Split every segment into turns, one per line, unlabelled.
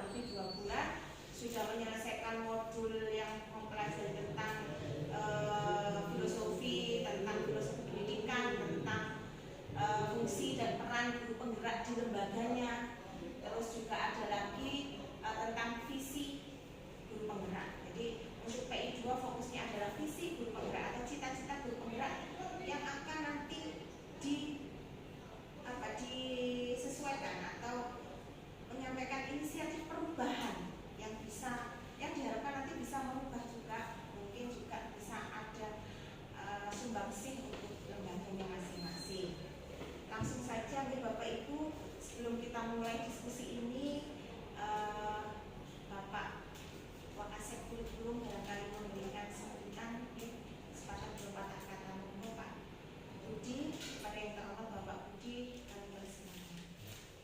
lebih 2 bulan sudah menyelesaikan modul yang mempelajari tentang filosofi pendidikan, tentang fungsi dan peran guru penggerak di lembaganya. Terus juga ada lagi tentang visi guru penggerak. Jadi untuk PI 2 fokusnya adalah visi guru penggerak atau cita-cita guru penggerak yang akan nanti disesuaikan atau menyampaikan inisiatif perubahan yang diharapkan nanti bisa merubah juga, mungkin juga bisa ada sumbangsih untuk lembaganya masing-masing. Langsung saja nih Bapak Ibu, sebelum kita mulai diskusi ini, Bapak Wakasek Kurikulum barangkali memberikan sambutan, kesempatan berpatah kata monggo Pak Budi. Kepada yang terhormat Bapak Budi, kami persilakan.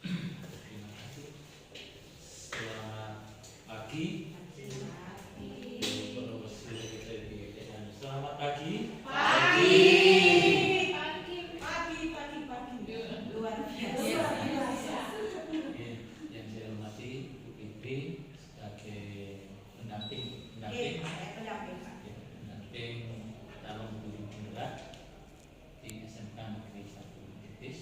Terima kasih. Selamat pagi. Selamat pagi.
Pagi. Luar biasa.
Yang saya hormati Bu Bibi sebagai pendamping calon guru penggerak di SMK Negeri 1 Titis.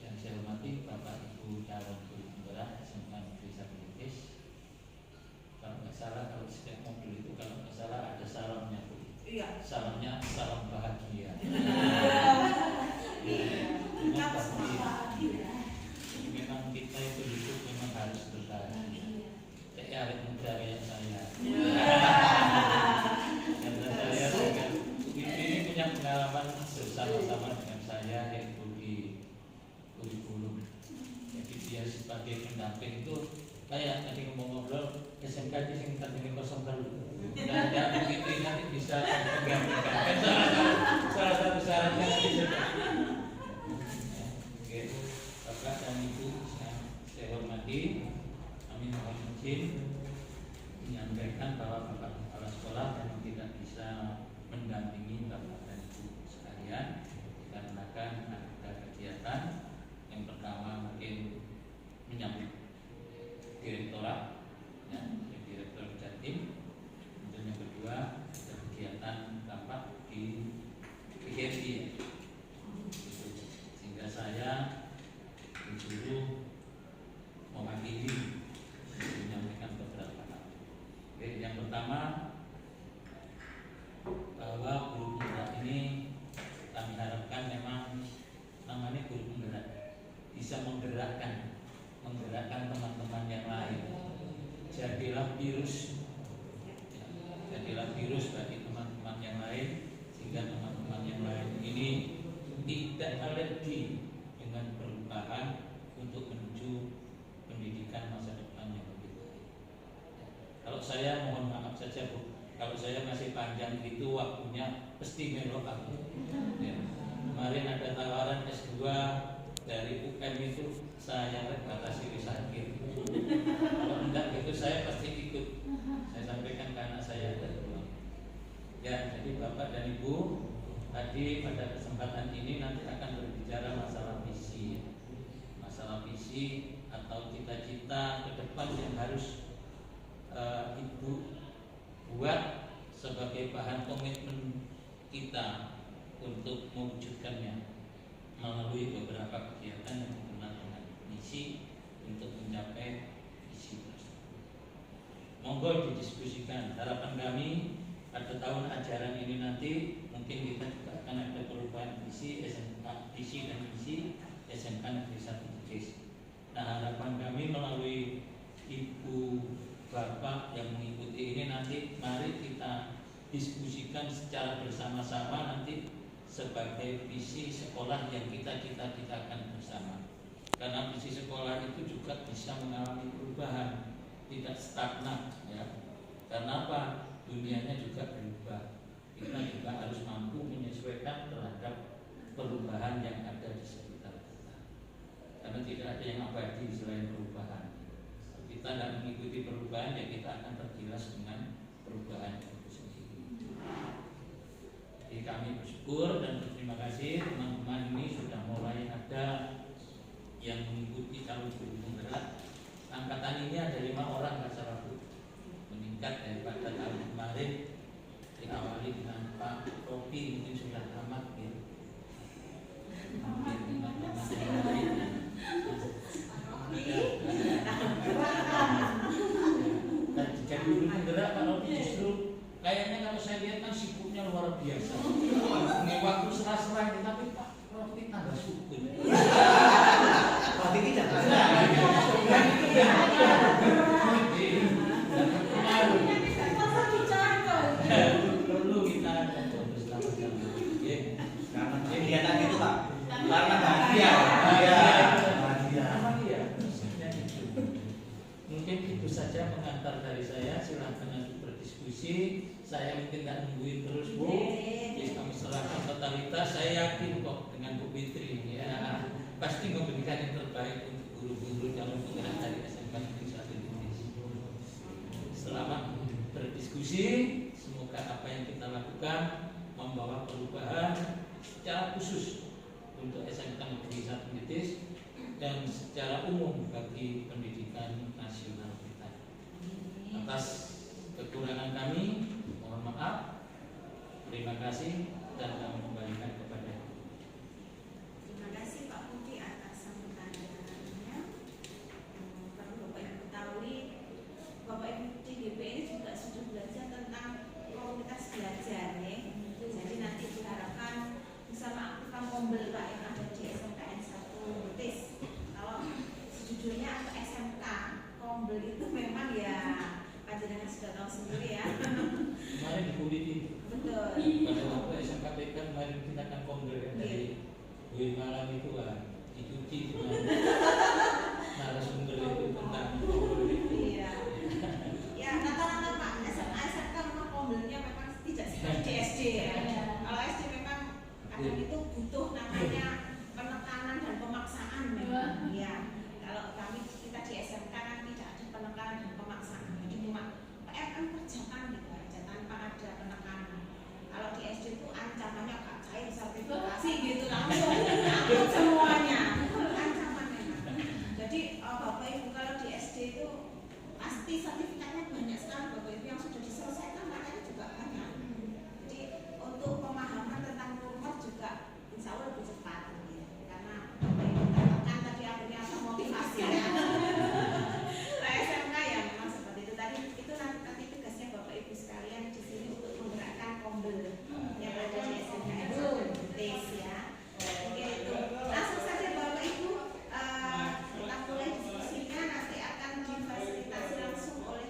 Yang saya hormati Bapak Ibu calon guru penggerak SMK Negeri 1 Titis. Kalau nggak salah, kalau setiap modul itu kalau nggak salah ada salamnya Bu.
Iya.
Salamnya salam bahagia. Memang kita itu hidup memang harus berbahagia. Kayak awet muda kayak saya. Karena saya juga ini punya pengalaman bersama-sama dengan saya yaitu di kurikulum. Jadi dia sebagai pendamping itu kayak tadi ngomong-ngobrol SMK di sini tadi kosong terus. Dan begitu nanti bisa menggantikan. Salah satu syaratnya nanti sudah. Oke, Bapak dan Ibu saya hormati, kami mohon izin menyampaikan bahwa Bapak Kepala Sekolah memang tidak bisa mendampingi Bapak dan Ibu sekalian dikarenakan ada kegiatan. Yang pertama mungkin menyambut direktorat, ya, direktur Jatim. Kemudian yang kedua ada kegiatan rapat di PGRI, sehingga saya disuruh mewakili menyampaikan beberapa hal. Oke, yang pertama bahwa guru penggerak ini kami harapkan memang namanya guru penggerak bisa menggerakkan teman-teman yang lain. Jadilah virus bagi teman-teman yang lain, sehingga teman-teman yang lain ini tidak alergi dengan perubahan untuk menuju pendidikan masa depan yang lebih baik. Kalau saya mohon maaf saja Bu, kalau saya masih panjang itu waktunya pasti melok aku. Ya. Kemarin ada tawaran S2 dari UM itu saya batasi sakit. Kalau enggak gitu saya pasti ikut. Saya sampaikan ke anak saya dari pulang. Ya, jadi Bapak dan Ibu tadi pada kesempatan ini nanti akan berbicara masalah visi atau cita-cita ke depan yang harus Ibu buat sebagai bahan komitmen kita untuk mewujudkannya melalui beberapa kegiatan yang dikenal dengan misi untuk mencapai visi tersebut. Monggo didiskusikan. Harapan kami pada tahun ajaran ini nanti mungkin kita juga akan ada perubahan visi dan misi SMK Negeri 1 Titis. Nah, harapan kami melalui Ibu Bapak yang mengikuti ini nanti mari kita diskusikan secara bersama-sama nanti sebagai visi sekolah yang kita cita-citakan bersama. Karena visi sekolah itu juga bisa mengalami perubahan, tidak stagnan, ya. Karena apa? Dunianya juga berubah. Kita juga harus mampu menyesuaikan terhadap perubahan yang ada di sekitar kita. Karena tidak ada yang abadi selain perubahan. Kalau kita tidak mengikuti perubahan, ya kita akan tergilas dengan perubahan itu sendiri. Jadi kami bersyukur dan berterima kasih teman-teman ini sudah mulai ada yang mengikuti calon guru bergerak. Angkatan ini ada 5 orang Pak Sarwaku, meningkat daripada tahun kemarin. Diawali dengan Pak Robi, mungkin sudah tamat ya. Mungkin teman-teman yang lain. Dan jika dulu bergerak Pak Robi justru kayaknya kalau saya lihat kan sibuknya luar biasa. Waktu serah-serah tapi Pak Robi tambah subur.
Berarti tidak
perlu kita contoh bersama-sama.
karena kelihatan gitu Pak. Karena bahagia.
Mungkin itu saja pengantar dari saya. Silahkan untuk berdiskusi. Saya mungkin nggak nungguin terus Bu. Ya, kami serahkan totalitas. Saya yakin kok dengan Bu Fitri ya pasti memberikan yang terbaik untuk guru-guru calon penggerak dari SMK Negeri 1 Indonesia. Selamat berdiskusi. Semoga apa yang kita lakukan membawa perubahan secara khusus untuk SMK Negeri 1 Nitis dan secara umum bagi pendidikan nasional kita. Atas kekurangan kami, mohon maaf. Terima kasih dan kami kembalikan kepada
Terima kasih Pak Budi atas sambutannya. Perlu Bapak Ibu ketahui, Bapak Ibu di GP ini juga sudah belajar tentang komunitas belajar ya. Jadi nanti diharapkan bisa mengaktifkan kombel Pak yang ada di SMKN 1 Nitis. Kalau sejujurnya untuk SMK kombel itu memang ya panjenengan sudah tahu sendiri ya.
kemarin dikulitin.
Betul.
Pada waktu SMKPK kemarin kita akan kongres dari Buin Malam itu dicuci dengan narasumber itu tentang
Iya. Ya rata-rata Pak SMK memang kombelnya memang tidak seperti SD ya. Kalau SD memang kadang itu butuh namanya penekanan dan pemaksaan memang. Iya. Kalau kita di SMK kan tidak ada penekanan dan pemaksaan. Jadi cuma PMM kerjakan gitu aja tanpa ada penekanan. Kalau di SD itu ancamannya Kak cair sertifikasi gitu langsung angkut semuanya. Ancaman memang. Jadi Bapak Ibu kalau di SD itu pasti sertifikatnya banyak sekali Bapak Ibu yang sudah diselesaikan makanya juga banyak. Jadi untuk pemahaman tentang rumor juga insya Allah lebih cepat gitu. Karena Bapak Ibu katakan tadi akhirnya motivasi ya. Nah, SMK ya memang seperti itu tadi itu nanti tugasnya Bapak Ibu sekalian di sini untuk menggerakkan kombel yang ada di SMKN 1 Nitis ya. Oke itu langsung saja Bapak Ibu kita mulai diskusinya nanti akan difasilitasi langsung oleh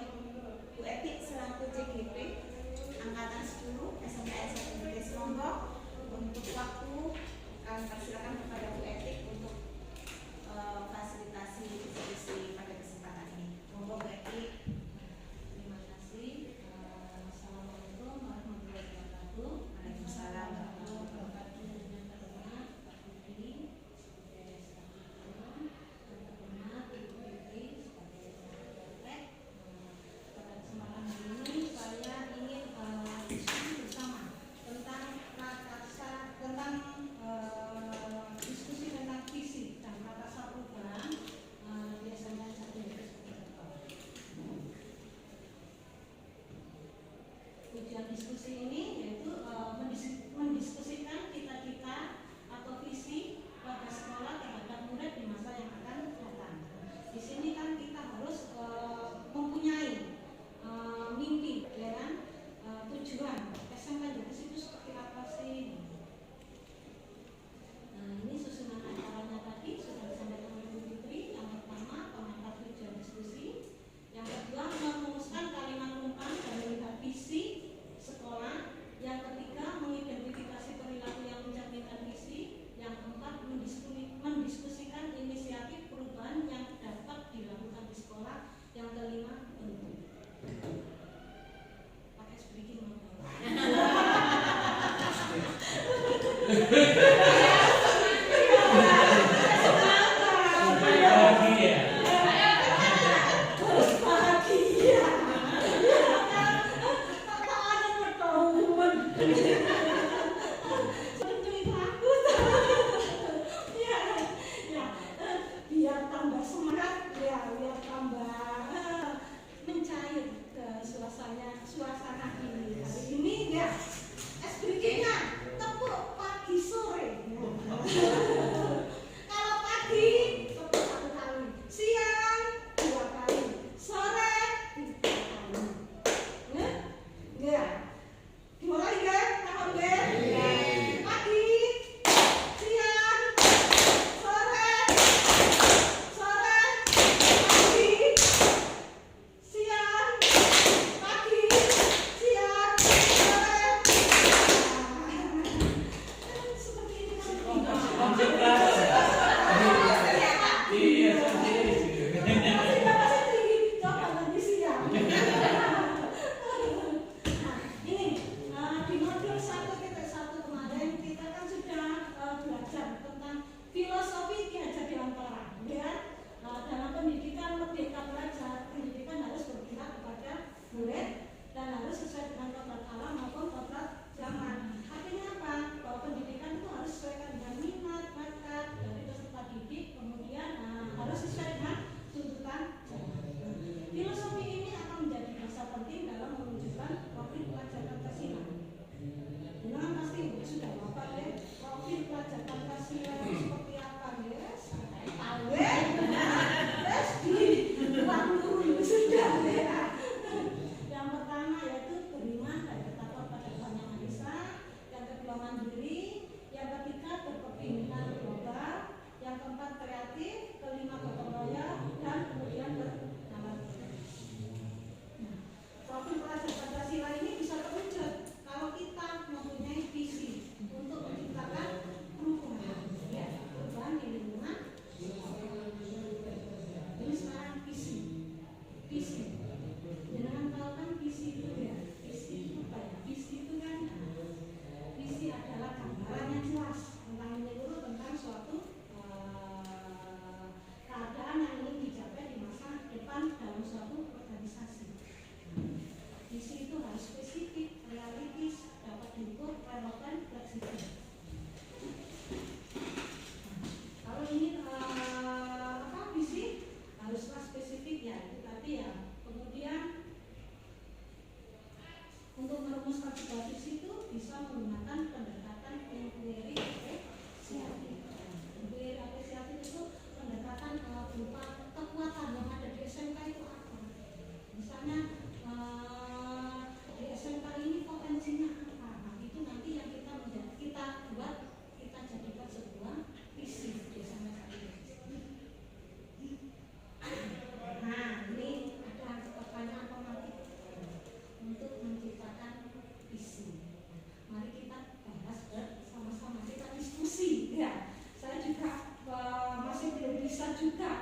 bisa juga.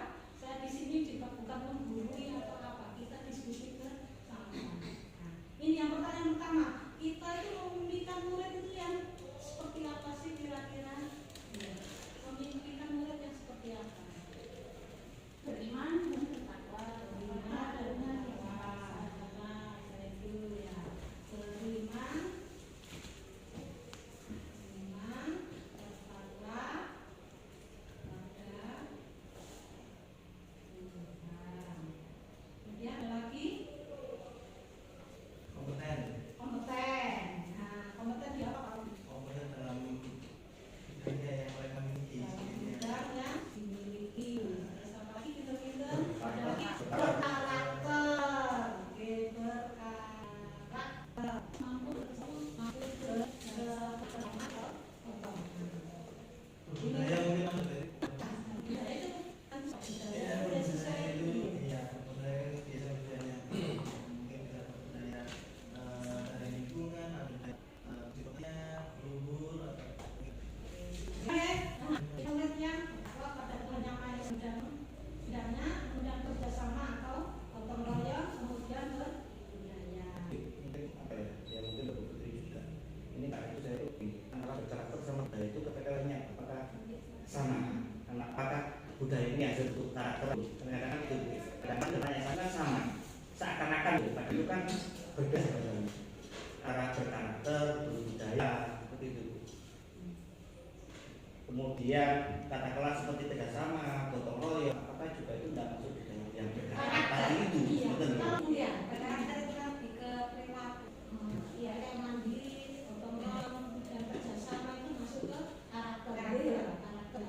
Saya di sini juga bukan menggurui atau apa, kita diskusi bersama. Nah, ini yang pertama, kita itu memimpikan murid itu yang seperti apa sih kira-kira? Ya, memimpikan murid yang seperti apa? Beriman dan bertakwa, beriman dan bertakwa, saya dulu ya. Beriman, bertakwa, pada Tuhan. Kemudian ada lagi
Kompeten.
kompeten. Nah, kompeten di apa?
Kompeten dalam bidangnya yang mereka miliki.
Bidang yang dimiliki. Terus apa lagi pinter-pinter? Ada lagi
Berkarakter.
berkarakter. Oke, berkarakter. Mampu
Budaya mungkin maksudnya.
budaya itu kan
Ya,
budaya sesuai
budaya itu ya, budaya itu biasa budaya mungkin bisa budaya dari lingkungan, ada budaya luhur atau
muridnya bahwa pada Tuhan yang Maha Esa bidangnya kemudian kerjasama atau gotong royong kemudian berbudaya.
Mungkin apa ya, ya mungkin Bapak Putri juga ini karena itu saya itu antara berkarakter sama budaya itu ketegarannya apakah sama, karena apakah budaya ini ada bentuk karakter kadang-kadang itu kadang-kadang bertanya sana sama seakan-akan padahal itu kan berbeda sebenarnya cara berkarakter berbudaya seperti itu. Kemudian kata kelas seperti kerjasama, gotong royong, apakah juga itu tidak masuk di dalam yang berkarakter tadi itu,
Iya,
betul?
iya,
Karakter itu lebih ke perilaku.
iya, kayak mandiri, gotong royong dan kerjasama itu masuk ke karakter.
Karakter.
Iya, karakter.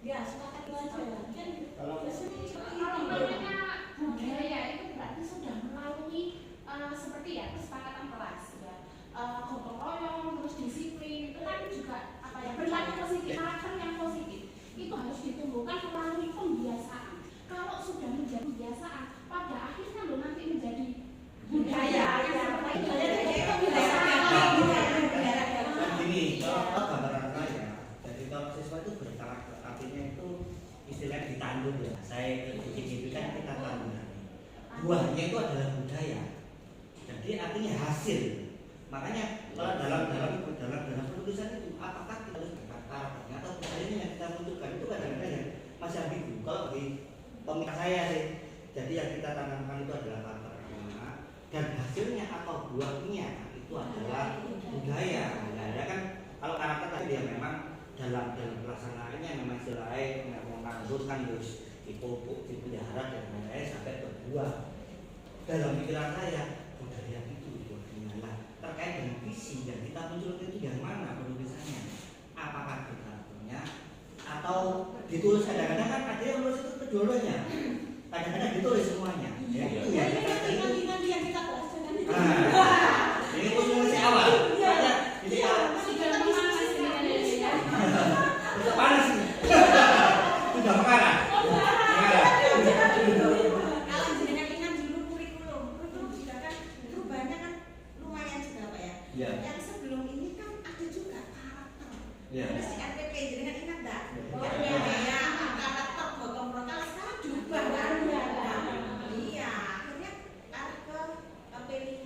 Ya, sepakat itu aja ya. Kan
Kalau
biasanya seperti
Kalau
itu.
namanya budaya itu berarti sudah melalui seperti ya kesepakatan kelas ya, gotong royong, terus disiplin itu kan juga apa ya perilaku positif, karakter yang positif itu harus ditumbuhkan melalui pembiasaan. Kalau sudah menjadi kebiasaan, pada akhirnya lo nanti menjadi budaya.
kan gini, kalau gambaran saya, jadi kalau siswa itu berkarakter, artinya itu istilahnya ditandur ya. Saya di KJP kan kita tandur. Buahnya itu adalah budaya. Jadi artinya hasil. Makanya kalau dalam penulisan itu apakah kita harus berkarakternya atau budayanya yang kita munculkan itu kadang-kadang yang masih ambigu. Kalau bagi pemikiran saya sih, jadi yang kita tanamkan itu adalah karakternya dan hasilnya atau buahnya itu adalah budaya. Nah, ya kan kalau karakter tadi ya memang dalam pelaksanaannya memang istilahnya memang nganggur kan harus dipupuk, dipelihara dan lain-lain sampai berbuah. Dalam pikiran saya budaya itu buahnya terkait dengan visi yang kita munculkan itu yang mana penulisannya? Apakah karakternya atau ditulis kadang-kadang kan ada yang menulis itu kedua-duanya, kadang-kadang ditulis semuanya. Ya, itu ya.
Nanti yang kita bahas jangan itu.
Nah, ini khususnya si awal. Makanya ini
Sudah memanas ini ya.
sudah panas nih. Sudah mengarah.
Kalau jenengan ingat dulu kurikulum juga kan perubahannya kan lumayan juga Pak ya.
Iya.
Yang sebelum ini kan ada juga karakter.
Iya.
Terus di RPP jenengan ingat enggak?
Iya.
Ya, karakter gotong royong kalau sekarang berubah kan?
Iya.
Iya, akhirnya arah ke P5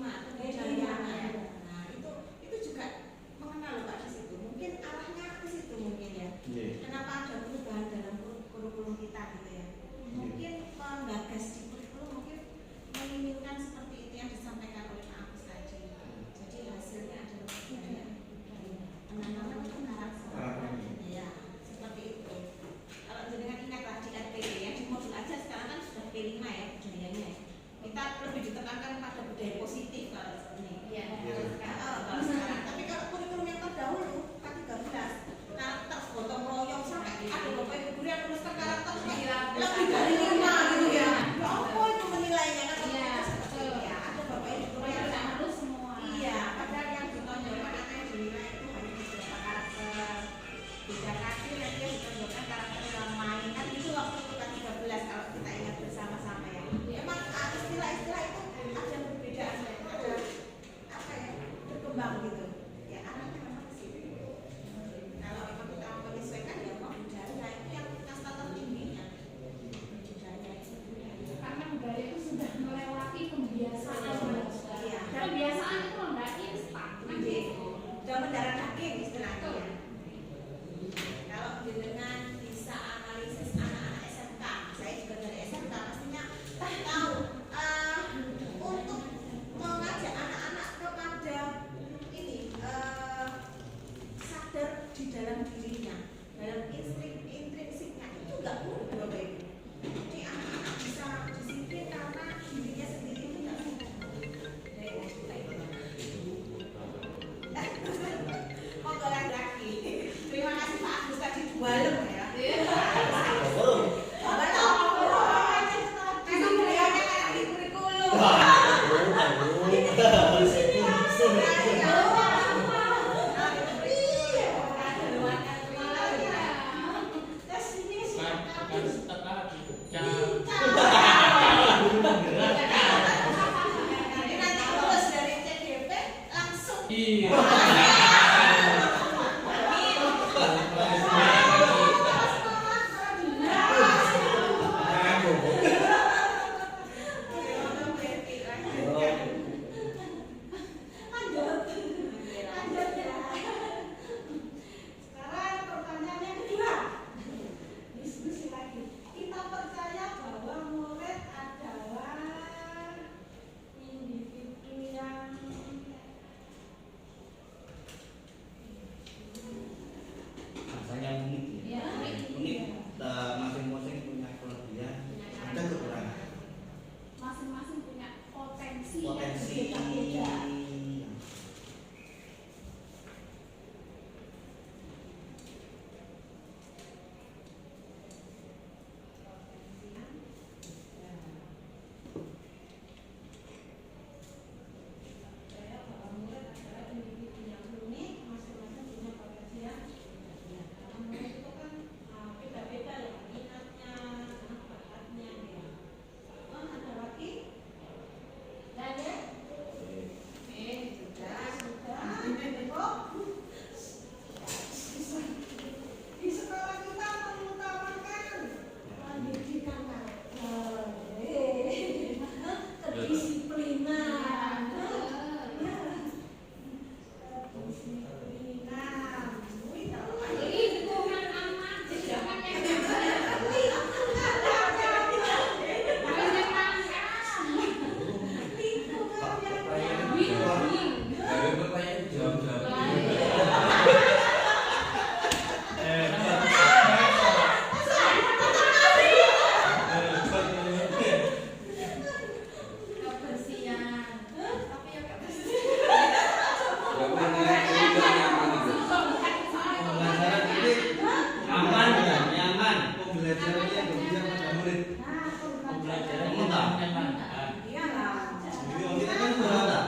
Nah,
pembelajaran
Ngomong tak?
yang manfaat.
Iyalah.
Iya, kita kan udah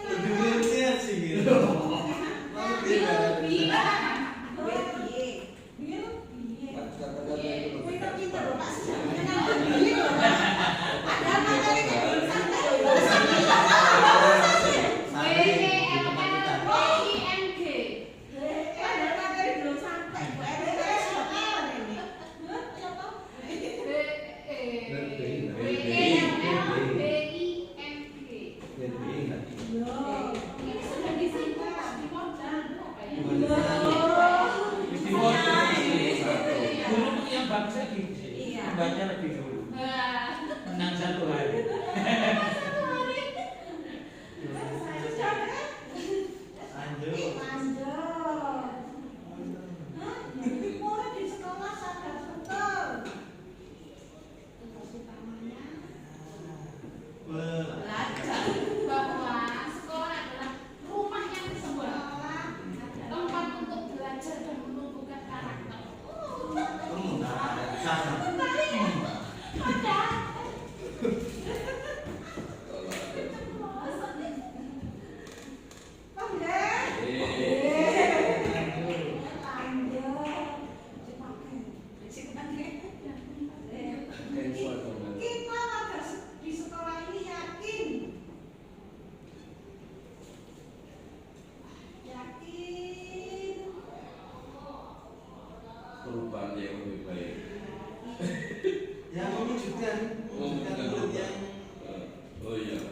lebih lihat sih gitu. Lebih
Pinter-pinter loh Pak, sejarahnya kan begini loh Pak. Padahal materinya belum sampai loh.
WELLING.
Padahal materi belum sampai. Bu RT sudah pinter ini.
Ini sudah disimpan Pak, di modal apa ya?
Dulu yang bagusnya gini sih,
Iya.
baca lebih dulu, menang 1 hari.
Lanjut.
murid di sekolah sadar betul.
Tugas utamanya
Belajar.
bahwa sekolah adalah rumah yang sebuah tempat untuk belajar dan menumbuhkan karakter.
Kita warga di sekolah ini yakin
perubahan yang lebih baik.
Yang mewujudkan murid yang
Oh iya.